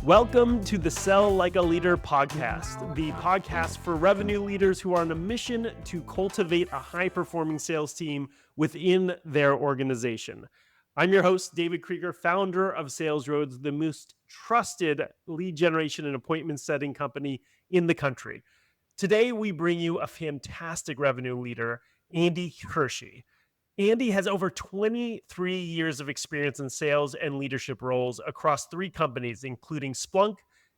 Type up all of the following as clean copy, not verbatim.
Welcome to the Sell Like a Leader podcast, the podcast for revenue leaders who are on a mission to cultivate a high-performing sales team within their organization. I'm your host, David Kreiger, founder of Sales Roads, the most trusted lead generation and appointment setting company in the country. Today, we bring you a fantastic revenue leader, Andy Hershey. Andy has over 23 years of experience in sales and leadership roles across 3 companies, including Splunk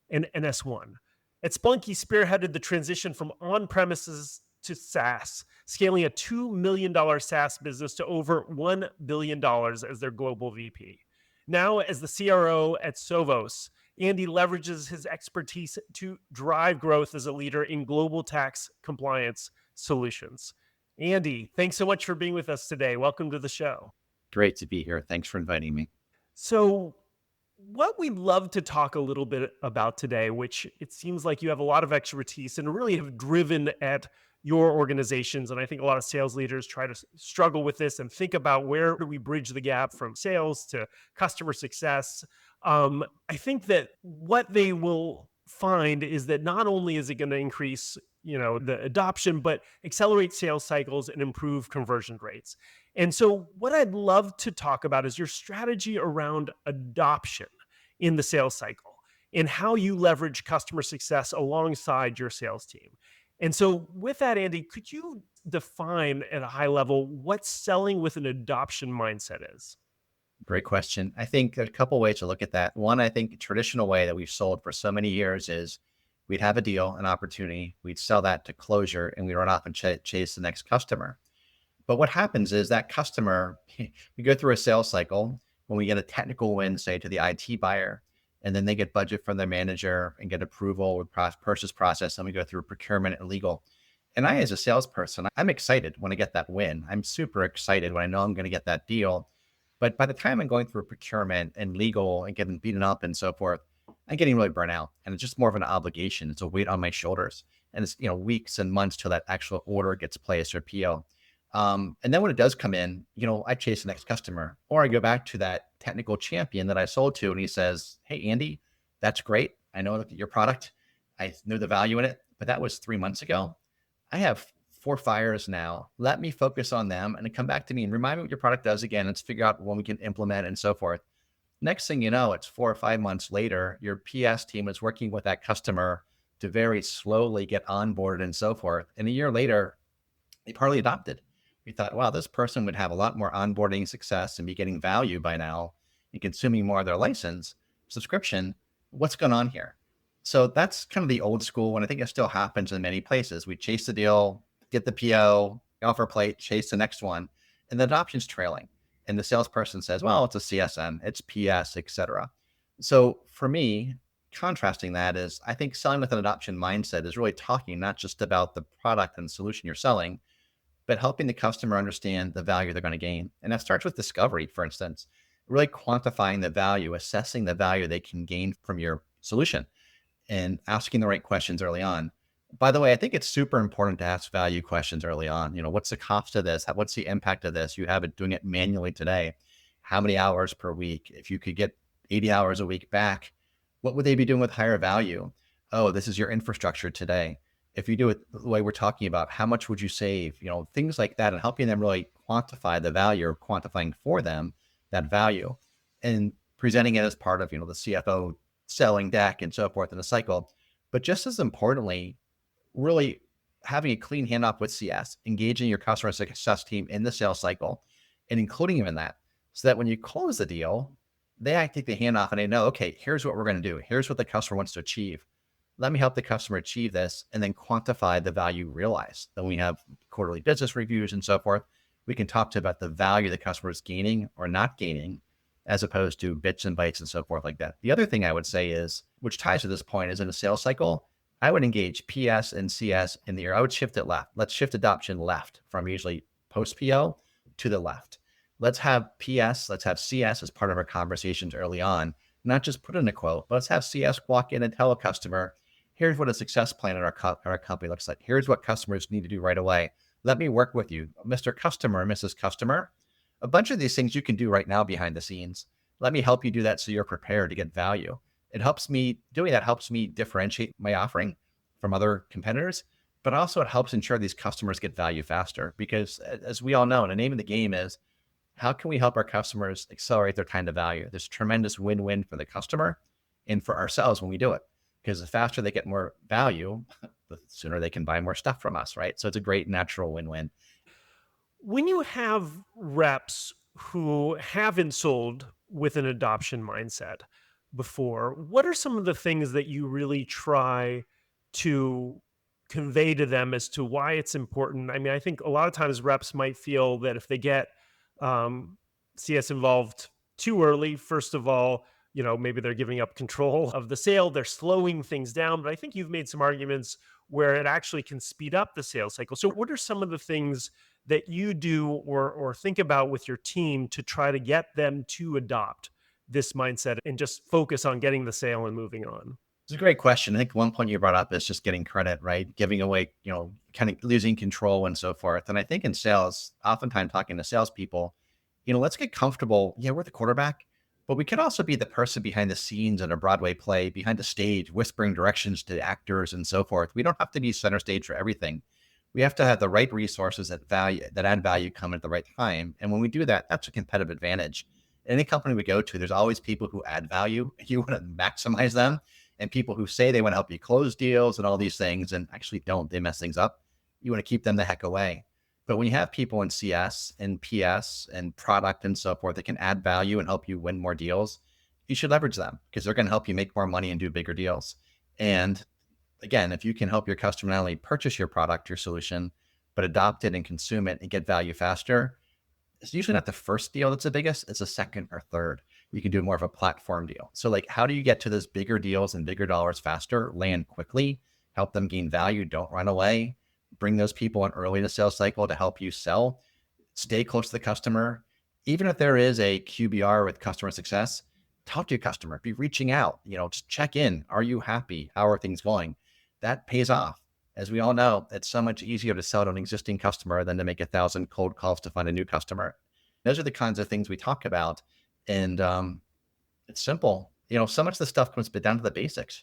and NS1. At Splunk, he spearheaded the transition from on-premises to SaaS, scaling a $2 million SaaS business to over $1 billion as their global VP. Now, as the CRO at Sovos, Andy leverages his expertise to drive growth as a leader in global tax compliance solutions. Andy, thanks so much for being with us today. Welcome to the show. Great to be here. Thanks for inviting me. So, what we'd love to talk a little bit about today, which it seems like you have a lot of expertise and really have driven at your organizations. And I think a lot of sales leaders try to struggle with this and think about where do we bridge the gap from sales to customer success. I think that what they will find is that not only is it going to increase the adoption, but accelerate sales cycles and improve conversion rates. And so what I'd love to talk about is your strategy around adoption in the sales cycle and how you leverage customer success alongside your sales team. And so with that, Andy, could you define at a high level what selling with an adoption mindset is? Great question. I think there's a couple ways to look at that. One, I think the traditional way that we've sold for so many years is we'd have a deal, an opportunity, we'd sell that to closure, and we run off and chase the next customer. But what happens is that customer, we go through a sales cycle when we get a technical win, say to the IT buyer, and then they get budget from their manager and get approval with purchase process, and we go through procurement and legal. And I, as a salesperson, I'm excited when I get that win. I'm super excited when I know I'm going to get that deal. But by the time I'm going through procurement and legal and getting beaten up and so forth, I'm getting really burnt out, and it's just more of an obligation. It's a weight on my shoulders, and it's weeks and months till that actual order gets placed or PO. And then when it does come in, I chase the next customer, or I go back to that technical champion that I sold to, and he says, "Hey, Andy, that's great. I know your product. I know the value in it, but that was 3 months ago. I have 4 fires now. Let me focus on them and come back to me and remind me what your product does again. Let's figure out when we can implement and so forth." Next thing you know, it's 4 or 5 months later, your PS team is working with that customer to very slowly get onboarded and so forth. And a year later, they partly adopted. We thought, wow, this person would have a lot more onboarding success and be getting value by now and consuming more of their license subscription. What's going on here? So that's kind of the old school, and I think it still happens in many places. We chase the deal, get the PO, offer plate, chase the next one, and the adoption's trailing. And the salesperson says, well, it's a CSM, it's PS, et cetera. So for me, contrasting that is, I think selling with an adoption mindset is really talking not just about the product and solution you're selling, but helping the customer understand the value they're going to gain. And that starts with discovery, for instance, really quantifying the value, assessing the value they can gain from your solution, and asking the right questions early on. By the way, I think it's super important to ask value questions early on. What's the cost of this? What's the impact of this? You have it doing it manually today. How many hours per week? If you could get 80 hours a week back, what would they be doing with higher value? Oh, this is your infrastructure today. If you do it the way we're talking about, how much would you save? Things like that, and helping them really quantify the value, or quantifying for them that value, and presenting it as part of, the CFO selling deck and so forth in the cycle. But just as importantly, really having a clean handoff with CS, engaging your customer success team in the sales cycle and including them in that, so that when you close the deal, they take the handoff and they know, okay, here's what we're going to do. Here's what the customer wants to achieve. Let me help the customer achieve this, and then quantify the value realized. Then we have quarterly business reviews and so forth. We can talk about the value the customer is gaining or not gaining, as opposed to bits and bytes and so forth like that. The other thing I would say is, which ties to this point, is in a sales cycle, I would engage PS and CS in the air. I would shift it left. Let's shift adoption left from usually post PO to the left. Let's have PS, let's have CS as part of our conversations early on, not just put in a quote, but let's have CS walk in and tell a customer, here's what a success plan at our company looks like. Here's what customers need to do right away. Let me work with you, Mr. Customer, Mrs. Customer. A bunch of these things you can do right now behind the scenes. Let me help you do that so you're prepared to get value. Doing that helps me differentiate my offering from other competitors, but also it helps ensure these customers get value faster. Because as we all know, the name of the game is, how can we help our customers accelerate their time to value? There's tremendous win-win for the customer and for ourselves when we do it. Because the faster they get more value, the sooner they can buy more stuff from us, right? So it's a great natural win-win. When you have reps who haven't sold with an adoption mindset before, what are some of the things that you really try to convey to them as to why it's important? I mean, I think a lot of times reps might feel that if they get um, CS involved too early, first of all, maybe they're giving up control of the sale, they're slowing things down. But I think you've made some arguments where it actually can speed up the sales cycle. So, what are some of the things that you do or think about with your team to try to get them to adopt this mindset and just focus on getting the sale and moving on? It's a great question. I think one point you brought up is just getting credit, right? Giving away, kind of losing control and so forth. And I think in sales, oftentimes talking to salespeople, let's get comfortable. Yeah, we're the quarterback, but we could also be the person behind the scenes in a Broadway play, behind the stage, whispering directions to actors and so forth. We don't have to be center stage for everything. We have to have the right resources that add value come at the right time. And when we do that, that's a competitive advantage. Any company we go to, there's always people who add value. You want to maximize them, and people who say they want to help you close deals and all these things and actually don't, they mess things up. You want to keep them the heck away. But when you have people in CS and PS and product and so forth that can add value and help you win more deals, you should leverage them because they're going to help you make more money and do bigger deals. And again, if you can help your customer not only purchase your product, your solution, but adopt it and consume it and get value faster, it's usually not the first deal that's the biggest, it's the second or third. You can do more of a platform deal. So like, how do you get to those bigger deals and bigger dollars faster, land quickly, help them gain value, don't run away, bring those people in early in the sales cycle to help you sell, stay close to the customer. Even if there is a QBR with customer success, talk to your customer, be reaching out, just check in. Are you happy? How are things going? That pays off. As we all know, it's so much easier to sell to an existing customer than to make 1,000 cold calls to find a new customer. Those are the kinds of things we talk about. And it's simple. So much of the stuff comes down to the basics.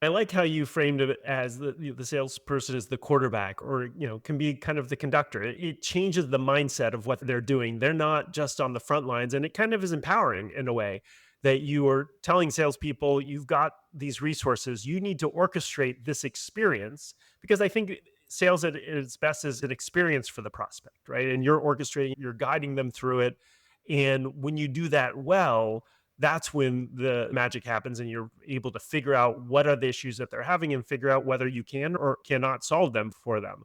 I like how you framed it as the salesperson is the quarterback, or can be kind of the conductor. It changes the mindset of what they're doing. They're not just on the front lines, and it kind of is empowering in a way that you are telling salespeople, you've got these resources, you need to orchestrate this experience, because I think sales at its best is an experience for the prospect, right? And you're orchestrating, you're guiding them through it, and when you do that well, that's when the magic happens and you're able to figure out what are the issues that they're having and figure out whether you can or cannot solve them for them.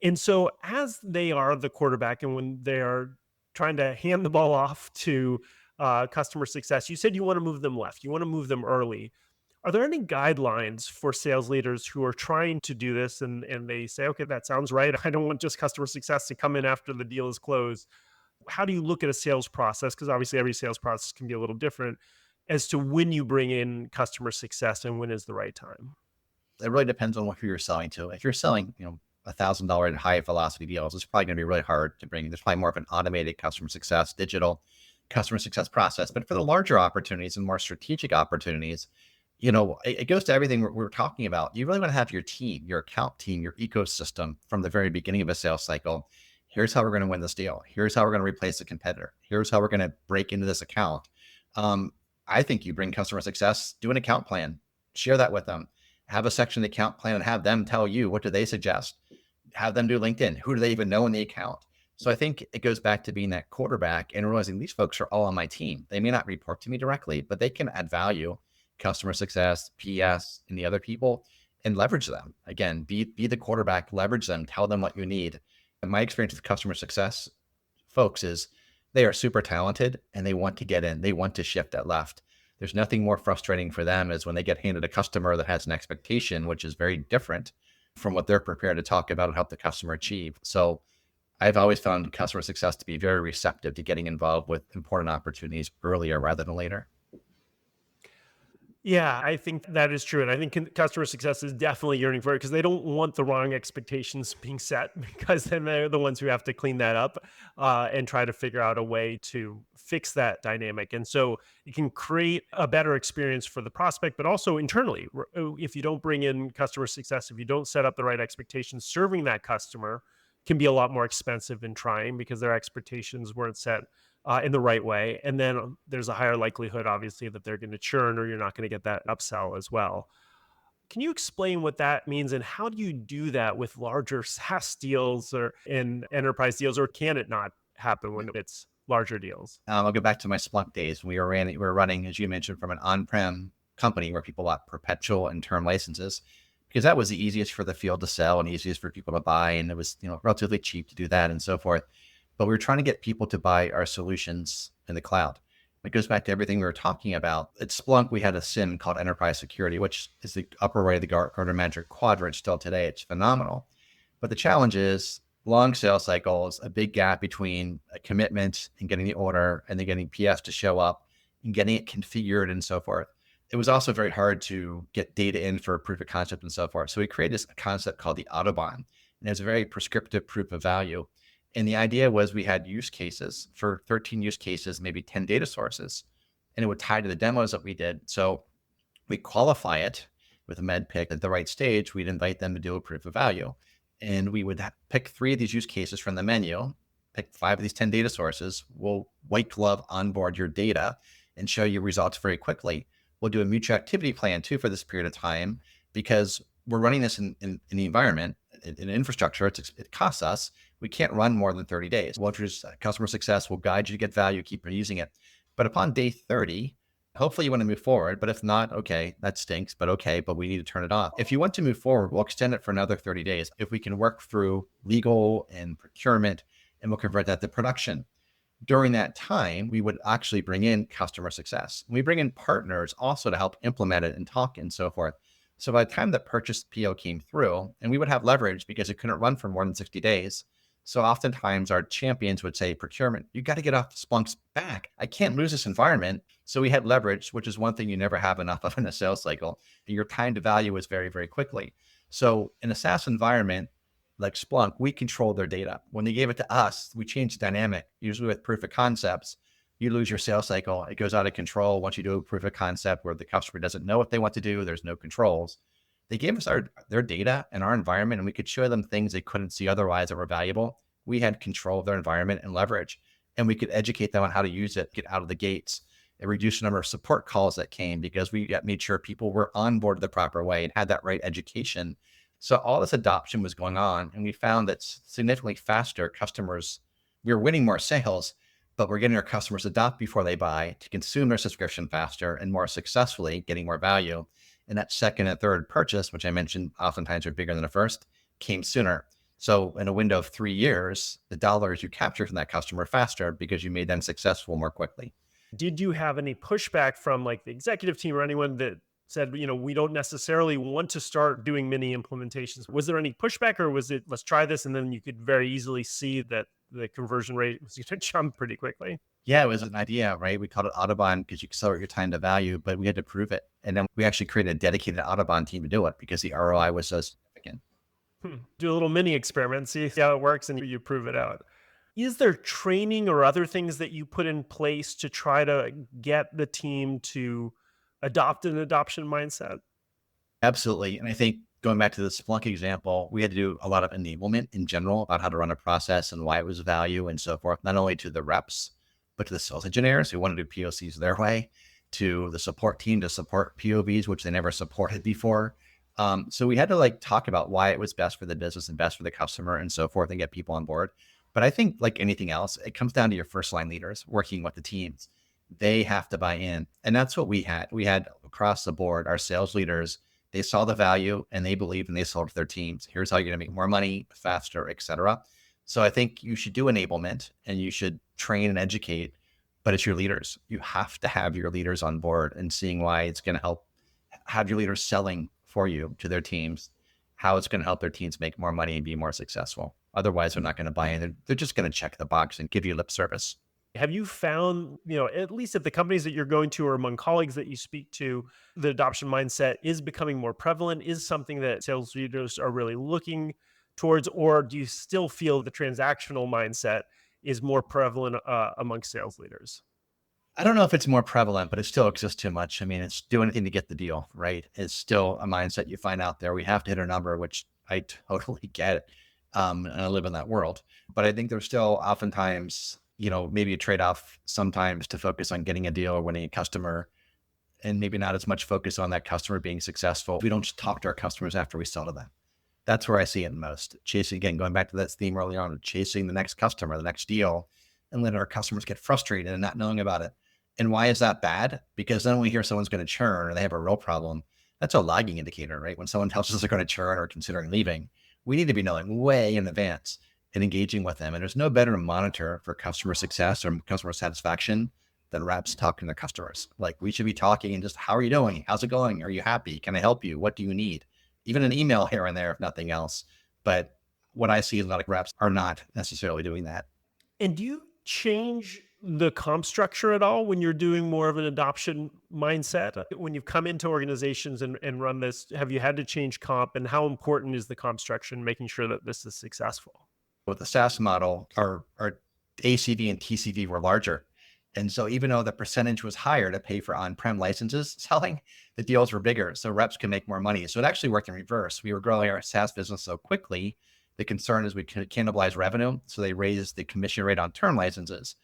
And so as they are the quarterback and when they are trying to hand the ball off to customer success, you said you want to move them left, you want to move them early. Are there any guidelines for sales leaders who are trying to do this and they say, okay, that sounds right, I don't want just customer success to come in after the deal is closed? How do you look at a sales process? Because obviously every sales process can be a little different as to when you bring in customer success and when is the right time. It really depends on who you're selling to. If you're selling, $1,000 high velocity deals, it's probably going to be really hard to bring. There's probably more of an automated customer success, digital customer success process. But for the larger opportunities and more strategic opportunities, it goes to everything we're talking about. You really want to have your team, your account team, your ecosystem from the very beginning of a sales cycle. Here's how we're going to win this deal. Here's how we're going to replace the competitor. Here's how we're going to break into this account. I think you bring customer success, do an account plan, share that with them, have a section of the account plan and have them tell you, what do they suggest? Have them do LinkedIn. Who do they even know in the account? So I think it goes back to being that quarterback and realizing these folks are all on my team. They may not report to me directly, but they can add value, customer success, PS, and the other people, and leverage them. Again, be the quarterback, leverage them, tell them what you need. And my experience with customer success folks is they are super talented and they want to get in. They want to shift that left. There's nothing more frustrating for them is when they get handed a customer that has an expectation, which is very different from what they're prepared to talk about and help the customer achieve. So I've always found customer success to be very receptive to getting involved with important opportunities earlier rather than later. Yeah, I think that is true. And I think customer success is definitely yearning for it because they don't want the wrong expectations being set because then they're the ones who have to clean that up and try to figure out a way to fix that dynamic. And so it can create a better experience for the prospect, but also internally. If you don't bring in customer success, if you don't set up the right expectations, serving that customer can be a lot more expensive in trying because their expectations weren't set in the right way. And then there's a higher likelihood, obviously, that they're going to churn or you're not going to get that upsell as well. Can you explain what that means and how do you do that with larger SaaS deals or in enterprise deals, or can it not happen when it's larger deals? I'll go back to my Splunk days. We were running, as you mentioned, from an on-prem company where people bought perpetual and term licenses because that was the easiest for the field to sell and easiest for people to buy. And it was, relatively cheap to do that and so forth. But we were trying to get people to buy our solutions in the cloud. It goes back to everything we were talking about. At Splunk, we had a SIM called Enterprise Security, which is the upper right of the Gartner Magic Quadrant still today. It's phenomenal. But the challenge is long sales cycles, a big gap between a commitment and getting the order and then getting PS to show up and getting it configured and so forth. It was also very hard to get data in for proof of concept and so forth. So we created this concept called the Autobahn. And it's a very prescriptive proof of value. And the idea was we had use cases for 13 use cases, maybe 10 data sources, and it would tie to the demos that we did. So we qualify it with a med pick at the right stage. We'd invite them to do a proof of value. And we would pick 3 of these use cases from the menu, pick 5 of these 10 data sources. We'll white glove onboard your data and show you results very quickly. We'll do a mutual activity plan too for this period of time because we're running this in the environment, in infrastructure. It costs us. We can't run more than 30 days. We'll introduce customer success. We'll guide you to get value, keep using it. But upon day 30, hopefully you want to move forward. But if not, okay, that stinks, but we need to turn it off. If you want to move forward, we'll extend it for another 30 days. If we can work through legal and procurement, and we'll convert that to production. During that time, we would actually bring in customer success. We bring in partners also to help implement it and talk and so forth. So by the time the purchase PO came through, and we would have leverage because it couldn't run for more than 60 days. So oftentimes our champions would say, procurement, you got to get off Splunk's back. I can't lose this environment. So we had leverage, which is one thing you never have enough of in a sales cycle. Your time to value is very, very quickly. So in a SaaS environment like Splunk, we control their data. When they gave it to us, we changed the dynamic, usually with proof of concepts. You lose your sales cycle. It goes out of control once you do a proof of concept where the customer doesn't know what they want to do. There's no controls. They gave us their data and our environment, and we could show them things they couldn't see otherwise that were valuable. We had control of their environment and leverage, and we could educate them on how to use it, get out of the gates. It reduced the number of support calls that came because we made sure people were onboarded the proper way and had that right education. So all this adoption was going on, and we found that significantly faster customers, we were winning more sales, but we're getting our customers to adopt before they buy, to consume their subscription faster and more successfully, getting more value. And that second and third purchase, which I mentioned oftentimes are bigger than the first, came sooner. So in a window of 3 years, the dollars you capture from that customer faster because you made them successful more quickly. Did you have any pushback from like the executive team or anyone that said, we don't necessarily want to start doing mini implementations? Was there any pushback, or was it, let's try this, and then you could very easily see that the conversion rate was going to jump pretty quickly? Yeah, it was an idea, right? We called it Autobahn because you accelerate your time to value, but we had to prove it. And then we actually created a dedicated Autobahn team to do it because the ROI was so significant. Do a little mini experiment, see how it works, and you prove it out. Is there training or other things that you put in place to try to get the team to adopt an adoption mindset? Absolutely. And I think going back to the Splunk example, we had to do a lot of enablement in general about how to run a process and why it was value and so forth, not only to the reps, but to the sales engineers who want to do POCs their way, to the support team to support POVs, which they never supported before. So we had to talk about why it was best for the business and best for the customer and so forth and get people on board. But I think like anything else, it comes down to your first line leaders working with the teams. They have to buy in. And that's what we had. We had across the board, our sales leaders, they saw the value and they believed and they sold to their teams. Here's how you're going to make more money faster, et cetera. So I think you should do enablement and you should train and educate, but it's your leaders. You have to have your leaders on board and seeing why it's going to help, have your leaders selling for you to their teams, how it's going to help their teams make more money and be more successful. Otherwise, they're not going to buy in. They're just going to check the box and give you lip service. Have you found, at least at the companies that you're going to or among colleagues that you speak to, the adoption mindset is becoming more prevalent, is something that sales leaders are really looking towards, or do you still feel the transactional mindset is more prevalent amongst sales leaders? I don't know if it's more prevalent, but it still exists too much. I mean, it's do anything to get the deal, right? It's still a mindset you find out there. We have to hit a number, which I totally get it. And I live in that world. But I think there's still oftentimes, maybe a trade-off sometimes to focus on getting a deal or winning a customer, and maybe not as much focus on that customer being successful. We don't just talk to our customers after we sell to them. That's where I see it most. Chasing, again, going back to that theme earlier on, chasing the next customer, the next deal, and letting our customers get frustrated and not knowing about it. And why is that bad? Because then when we hear someone's going to churn or they have a real problem, that's a lagging indicator, right? When someone tells us they're going to churn or considering leaving, we need to be knowing way in advance and engaging with them. And there's no better monitor for customer success or customer satisfaction than reps talking to their customers. Like, we should be talking and just, how are you doing? How's it going? Are you happy? Can I help you? What do you need? Even an email here and there, if nothing else. But what I see, a lot of reps are not necessarily doing that. And do you change the comp structure at all when you're doing more of an adoption mindset? When you've come into organizations and run this, have you had to change comp, and how important is the comp structure in making sure that this is successful? With the SaaS model, our ACV and TCV were larger. And so even though the percentage was higher to pay for on-prem licenses selling, the deals were bigger. So reps can make more money. So it actually worked in reverse. We were growing our SaaS business so quickly. The concern is we could cannibalize revenue. So they raised the commission rate on term licenses.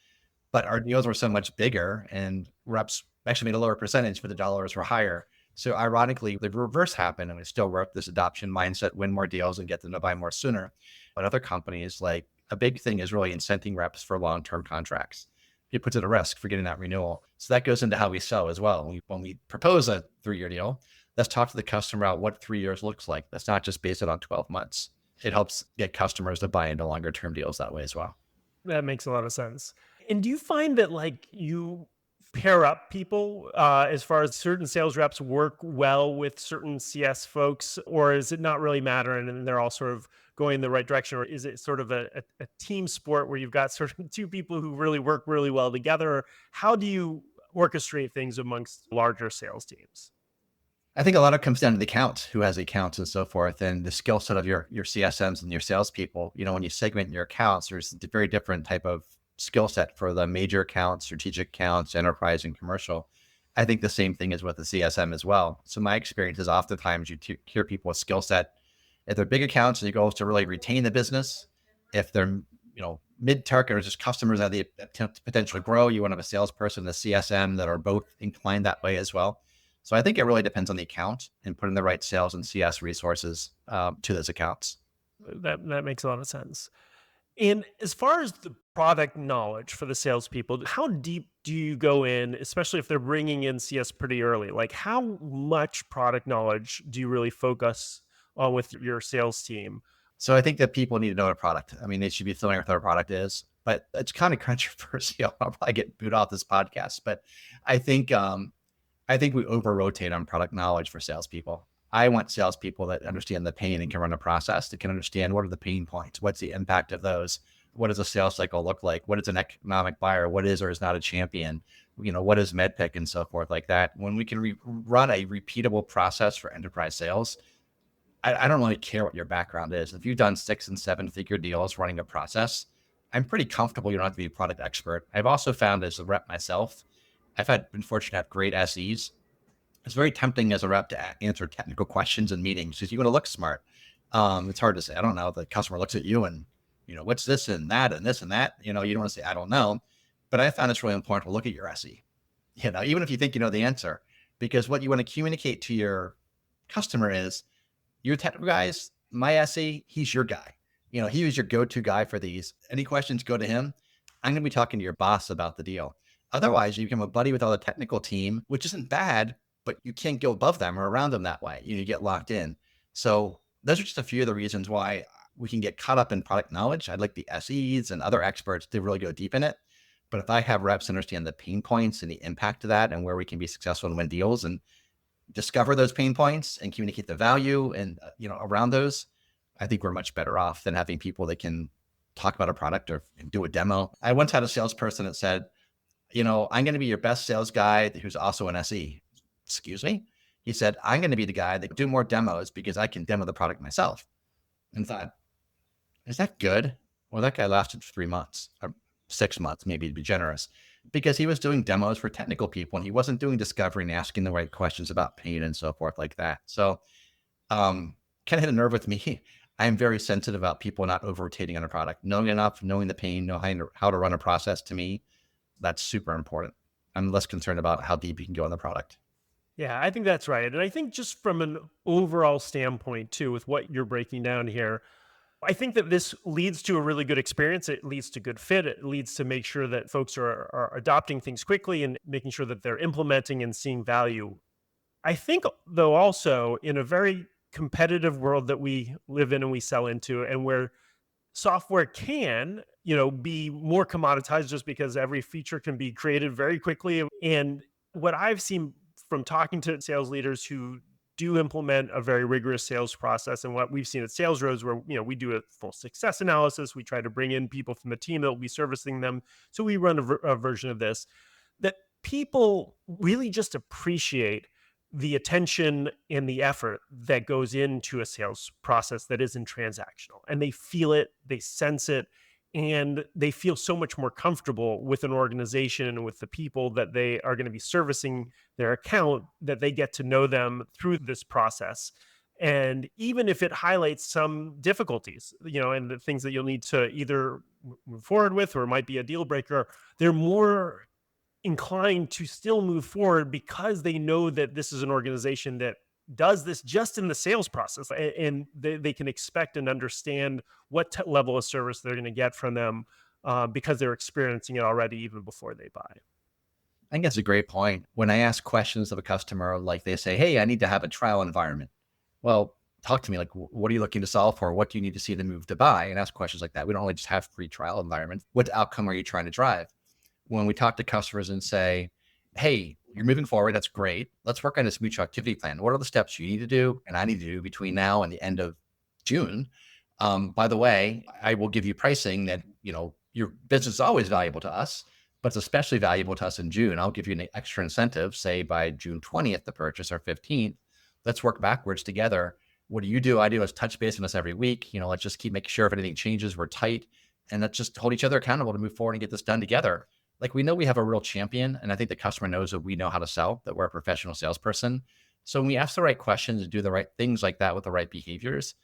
But our deals were so much bigger and reps actually made a lower percentage, but the dollars were higher. So ironically, the reverse happened, and we still work this adoption mindset, win more deals and get them to buy more sooner. But other companies, like, a big thing is really incenting reps for long-term contracts. It puts it at risk for getting that renewal. So that goes into how we sell as well. When we propose a 3-year deal, let's talk to the customer about what 3 years looks like. That's not just based it on 12 months. It helps get customers to buy into longer term deals that way as well. That makes a lot of sense. And do you find that, like, you pair up people as far as certain sales reps work well with certain CS folks, or is it not really matter and then they're all sort of going in the right direction? Or is it sort of a team sport where you've got sort of two people who really work really well together? Or how do you orchestrate things amongst larger sales teams? I think a lot of it comes down to the account, who has the accounts and so forth, and the skill set of your CSMs and your salespeople. When you segment your accounts, there's a very different type of skill set for the major accounts, strategic accounts, enterprise, and commercial. I think the same thing is with the CSM as well. So my experience is oftentimes you hear people with skill set. If they're big accounts, your goal is to really retain the business. If they're mid-target or just customers that they potentially grow, you want to have a salesperson and a CSM that are both inclined that way as well. So I think it really depends on the account and putting the right sales and CS resources to those accounts. That makes a lot of sense. And as far as the product knowledge for the salespeople, how deep do you go in, especially if they're bringing in CS pretty early? Like, how much product knowledge do you really focus on with your sales team? So I think that people need to know a product. I mean, they should be familiar with what a product is, but it's kind of controversial. I'll probably get booed off this podcast, but I think we over rotate on product knowledge for salespeople. I want salespeople that understand the pain and can run a process, that can understand what are the pain points, what's the impact of those, what does a sales cycle look like, what is an economic buyer, what is or is not a champion, what is MedPick and so forth like that. When we can run a repeatable process for enterprise sales, I don't really care what your background is. If you've done 6 and 7-figure deals running a process, I'm pretty comfortable you don't have to be a product expert. I've also found as a rep myself, been fortunate to have great SEs. It's very tempting as a rep to answer technical questions in meetings because you want to look smart. It's hard to say, I don't know. The customer looks at you and, what's this and that and this and that, you don't want to say, I don't know. But I found it's really important to look at your SE, even if you think you know the answer, because what you want to communicate to your customer is your technical guys, my SE, he's your guy. He was your go-to guy for these. Any questions, go to him. I'm going to be talking to your boss about the deal. Otherwise, you become a buddy with all the technical team, which isn't bad, but you can't go above them or around them that way. You get locked in. So those are just a few of the reasons why we can get caught up in product knowledge. I'd like the SEs and other experts to really go deep in it. But if I have reps understand the pain points and the impact of that and where we can be successful and win deals and discover those pain points and communicate the value and, around those, I think we're much better off than having people that can talk about a product or do a demo. I once had a salesperson that said, I'm going to be your best sales guy who's also an SE. Excuse me? He said, I'm going to be the guy that do more demos because I can demo the product myself. And thought, is that good? Well, that guy lasted 3 months or 6 months, maybe to be generous, because he was doing demos for technical people and he wasn't doing discovery and asking the right questions about pain and so forth like that. So kind of hit a nerve with me. I'm very sensitive about people not over rotating on a product, knowing enough, knowing the pain, knowing how to run a process. To me, that's super important. I'm less concerned about how deep you can go in the product. Yeah, I think that's right. And I think just from an overall standpoint, too, with what you're breaking down here, I think that this leads to a really good experience. It leads to good fit. It leads to make sure that folks are adopting things quickly and making sure that they're implementing and seeing value. I think, though, also in a very competitive world that we live in and we sell into, and where software can, be more commoditized just because every feature can be created very quickly. And what I've seen from talking to sales leaders who do implement a very rigorous sales process, and what we've seen at Sales Roads, where we do a full success analysis, we try to bring in people from the team that will be servicing them. So we run a version of this that people really just appreciate the attention and the effort that goes into a sales process that isn't transactional. And they feel it, they sense it, and they feel so much more comfortable with an organization and with the people that they are going to be servicing their account, that they get to know them through this process. And even if it highlights some difficulties, and the things that you'll need to either move forward with or might be a deal breaker, they're more inclined to still move forward because they know that this is an organization that does this just in the sales process, and they can expect and understand what level of service they're going to get from them, because they're experiencing it already even before they buy. I think that's a great point. When I ask questions of a customer, like they say, hey, I need to have a trial environment. Well, talk to me, like, what are you looking to solve for? What do you need to see to move to buy? And ask questions like that. We don't only just have free trial environments. What outcome are you trying to drive? When we talk to customers and say, hey, you're moving forward, that's great. Let's work on this mutual activity plan. What are the steps you need to do and I need to do between now and the end of June? By the way, I will give you pricing that, your business is always valuable to us, but it's especially valuable to us in June. I'll give you an extra incentive, say by June 20th, the purchase, or 15th. Let's work backwards together. What do? I do is touch base on this every week. Let's just keep making sure if anything changes, we're tight. And let's just hold each other accountable to move forward and get this done together. Like, we know we have a real champion, and I think the customer knows that we know how to sell, that we're a professional salesperson. So when we ask the right questions and do the right things like that with the right behaviors,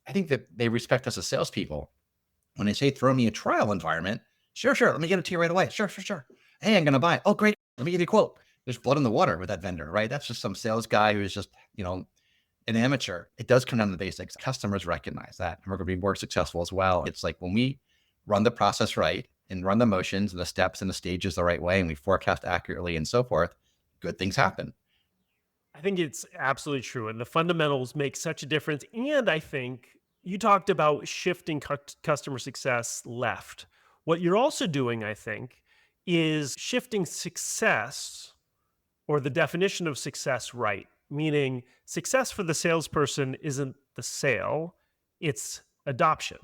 I think that they respect us as salespeople. When they say, throw me a trial environment, sure, let me get it to you right away. Sure. Hey, I'm going to buy it. Oh, great. Let me give you a quote. There's blood in the water with that vendor, right? That's just some sales guy who's just, an amateur. It does come down to the basics. Customers recognize that, and we're going to be more successful as well. It's like when we run the process right and run the motions and the steps and the stages the right way, and we forecast accurately and so forth, good things happen. I think it's absolutely true. And the fundamentals make such a difference. And I think you talked about shifting customer success left. What you're also doing, I think, is shifting success, or the definition of success, right. Meaning success for the salesperson isn't the sale, it's adoption.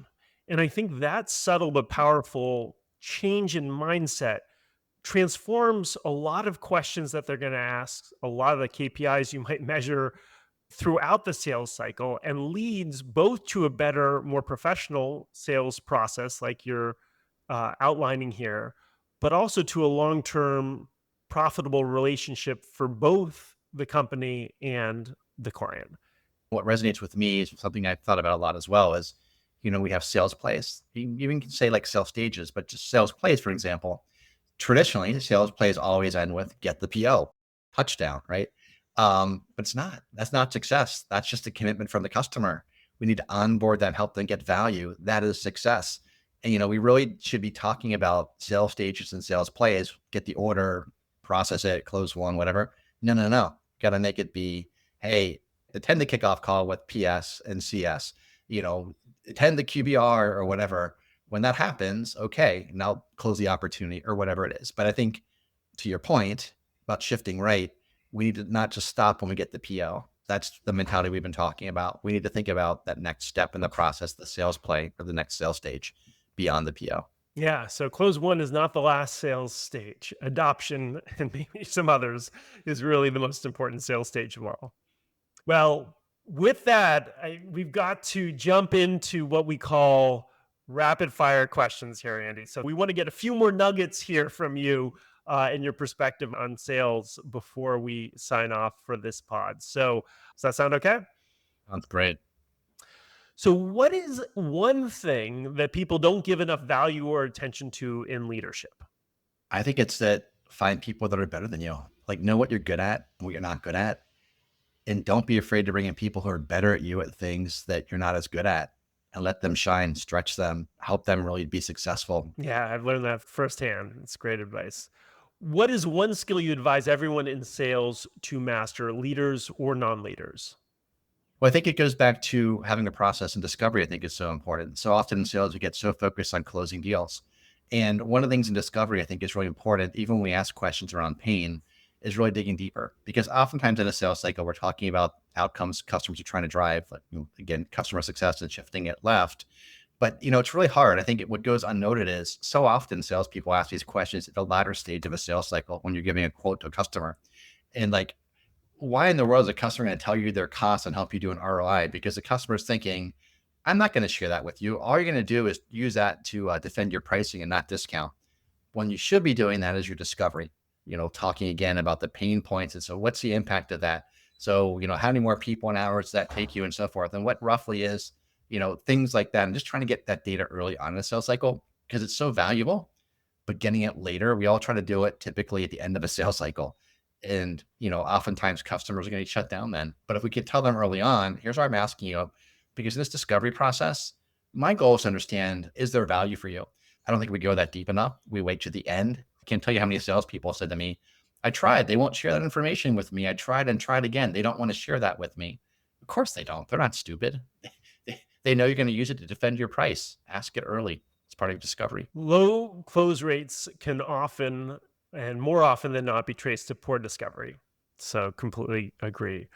And I think that subtle but powerful change in mindset transforms a lot of questions that they're going to ask, a lot of the KPIs you might measure throughout the sales cycle, and leads both to a better, more professional sales process like you're outlining here, but also to a long-term profitable relationship for both the company and the client. What resonates with me is something I've thought about a lot as well is, we have sales plays. You even can say like sales stages, but just sales plays, for example. Traditionally, sales plays always end with get the PO, touchdown, right? But it's not. That's not success. That's just a commitment from the customer. We need to onboard them, help them get value. That is success. And, we really should be talking about sales stages and sales plays, get the order, process it, close one, whatever. No. Got to make it be, hey, attend the kickoff call with PS and CS, attend the QBR or whatever. When that happens, okay, now close the opportunity or whatever it is. But I think, to your point about shifting right, we need to not just stop when we get the PO. That's the mentality we've been talking about. We need to think about that next step in the process, the sales play or the next sales stage. beyond the PO. Yeah. So close one is not the last sales stage. Adoption and maybe some others is really the most important sales stage of all. Well, with that, we've got to jump into what we call rapid fire questions here, Andy. So we want to get a few more nuggets here from you and your perspective on sales before we sign off for this pod. So does that sound okay? Sounds great. So what is one thing that people don't give enough value or attention to in leadership? I think it's that find people that are better than you. Like, know what you're good at and what you're not good at. And don't be afraid to bring in people who are better at you at things that you're not as good at, and let them shine, stretch them, help them really be successful. Yeah, I've learned that firsthand. It's great advice. What is one skill you advise everyone in sales to master, leaders or non-leaders? Well, I think it goes back to having a process, and discovery, I think, is so important. So often in sales, we get so focused on closing deals. And one of the things in discovery, I think, is really important, even when we ask questions around pain, is really digging deeper. Because oftentimes in a sales cycle, we're talking about outcomes customers are trying to drive, like, again, customer success and shifting it left. But, it's really hard. I think what goes unnoted is so often salespeople ask these questions at the latter stage of a sales cycle when you're giving a quote to a customer. And like, why in the world is a customer going to tell you their costs and help you do an ROI? Because the customer is thinking, I'm not going to share that with you. All you're going to do is use that to defend your pricing and not discount. When you should be doing that is your discovery, talking again about the pain points. And so what's the impact of that? So, how many more people and hours does that take you and so forth? And what roughly is, things like that. And just trying to get that data early on in the sales cycle because it's so valuable, but getting it later, we all try to do it typically at the end of a sales cycle. And, oftentimes customers are going to shut down then. But if we could tell them early on, here's why I'm asking you, because in this discovery process, my goal is to understand, is there value for you? I don't think we go that deep enough. We wait to the end. I can't tell you how many salespeople said to me, I tried. They won't share that information with me. I tried and tried again. They don't want to share that with me. Of course they don't. They're not stupid. They know you're going to use it to defend your price. Ask it early. It's part of discovery. Low close rates can often, and more often than not, be traced to poor discovery. So completely agree.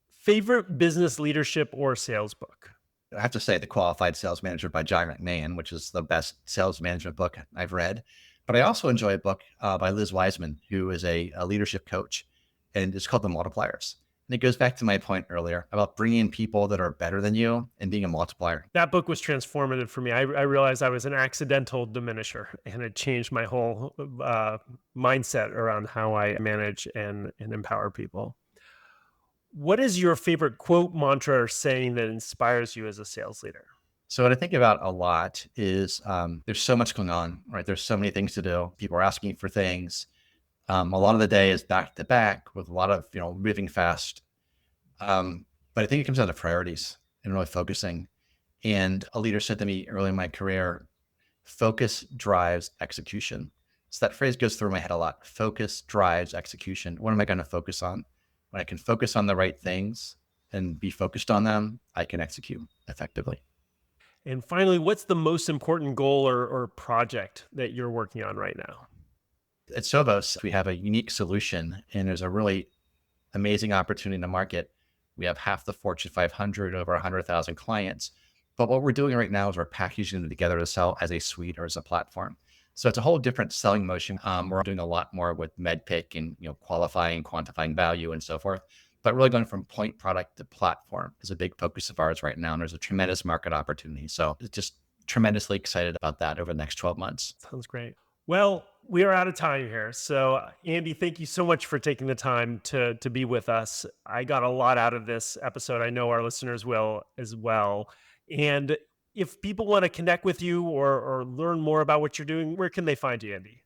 Favorite business leadership or sales book? I have to say The Qualified Sales Manager by John McMahon, which is the best sales management book I've read. But I also enjoy a book by Liz Wiseman, who is a leadership coach, and it's called The Multipliers. And it goes back to my point earlier about bringing in people that are better than you and being a multiplier. That book was transformative for me. I realized I was an accidental diminisher, and it changed my whole mindset around how I manage and empower people. What is your favorite quote, mantra, or saying that inspires you as a sales leader? So what I think about a lot is there's so much going on, right? There's so many things to do. People are asking for things. A lot of the day is back to back with a lot of, moving fast. But I think it comes down to priorities and really focusing. And a leader said to me early in my career, focus drives execution. So that phrase goes through my head a lot. Focus drives execution. What am I going to focus on? When I can focus on the right things and be focused on them, I can execute effectively. And finally, what's the most important goal or project that you're working on right now? At Sovos, we have a unique solution, and there's a really amazing opportunity in the market. We have half the Fortune 500, over 100,000 clients. But what we're doing right now is we're packaging them together to sell as a suite or as a platform. So it's a whole different selling motion. We're doing a lot more with MedPick and qualifying, quantifying value and so forth. But really going from point product to platform is a big focus of ours right now. And there's a tremendous market opportunity. So it's just tremendously excited about that over the next 12 months. Sounds great. Well, we are out of time here. So Andy, thank you so much for taking the time to be with us. I got a lot out of this episode. I know our listeners will as well. And if people want to connect with you or learn more about what you're doing, where can they find you, Andy?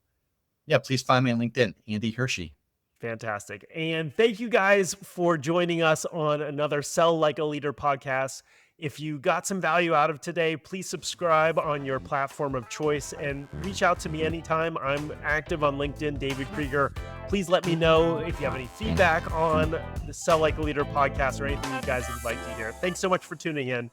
Yeah, please find me on LinkedIn, Andy Hershey. Fantastic. And thank you guys for joining us on another Sell Like a Leader podcast. If you got some value out of today, please subscribe on your platform of choice and reach out to me anytime. I'm active on LinkedIn, David Kreiger. Please let me know if you have any feedback on the Sell Like a Leader podcast or anything you guys would like to hear. Thanks so much for tuning in.